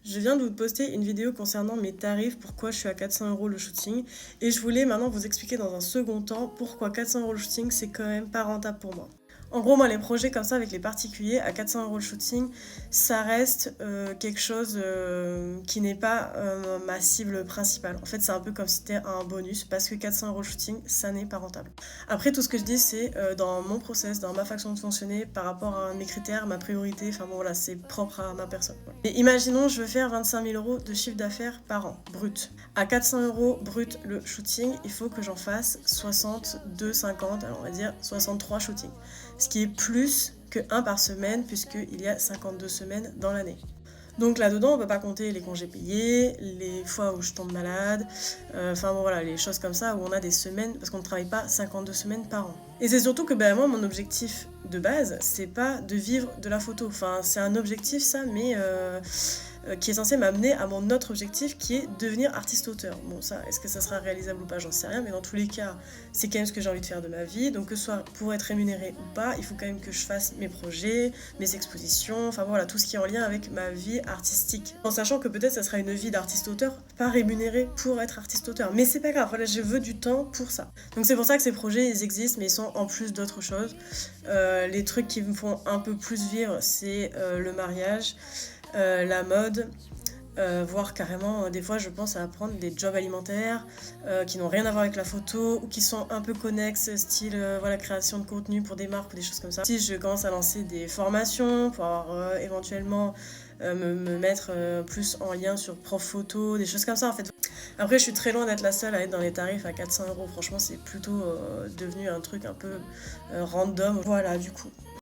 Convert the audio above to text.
Je viens de vous poster une vidéo concernant mes tarifs, pourquoi je suis à 400 € le shooting. Et je voulais maintenant vous expliquer dans un second temps pourquoi 400 € le shooting, c'est quand même pas rentable pour moi. En gros, moi, les projets comme ça avec les particuliers, à 400 € le shooting, ça reste quelque chose qui n'est pas ma cible principale. En fait, c'est un peu comme si c'était un bonus parce que 400 € le shooting, ça n'est pas rentable. Après, tout ce que je dis, c'est dans mon process, dans ma façon de fonctionner, par rapport à mes critères, ma priorité, enfin bon, voilà, c'est propre à ma personne. Voilà. Et imaginons, je veux faire 25 000 € de chiffre d'affaires par an, brut. À 400 € brut le shooting, il faut que j'en fasse 62, 50, alors on va dire 63 shootings. Ce qui est plus que 1 par semaine, puisqu'il y a 52 semaines dans l'année. Donc là-dedans, on peut pas compter les congés payés, les fois où je tombe malade, enfin bon voilà, les choses comme ça où on a des semaines, parce qu'on ne travaille pas 52 semaines par an. Et c'est surtout que moi, mon objectif de base, c'est pas de vivre de la photo. Enfin, c'est un objectif ça, mais qui est censé m'amener à mon autre objectif qui est devenir artiste-auteur. Bon ça, est-ce que ça sera réalisable ou pas, j'en sais rien, mais dans tous les cas, c'est quand même ce que j'ai envie de faire de ma vie, donc que ce soit pour être rémunérée ou pas, il faut quand même que je fasse mes projets, mes expositions, enfin voilà, tout ce qui est en lien avec ma vie artistique. En sachant que peut-être ça sera une vie d'artiste-auteur, pas rémunérée pour être artiste-auteur, mais c'est pas grave, voilà, je veux du temps pour ça. Donc c'est pour ça que ces projets, ils existent, mais ils sont en plus d'autres choses. Les trucs qui me font un peu plus vivre, c'est le mariage, la mode, voire carrément, des fois je pense à apprendre des jobs alimentaires qui n'ont rien à voir avec la photo ou qui sont un peu connexes, style voilà, création de contenu pour des marques ou des choses comme ça. Si je commence à lancer des formations pour avoir éventuellement me mettre plus en lien sur prof photo, des choses comme ça en fait. Après, je suis très loin d'être la seule à être dans les tarifs à 400 €. Franchement, c'est plutôt devenu un truc un peu random. Voilà, du coup.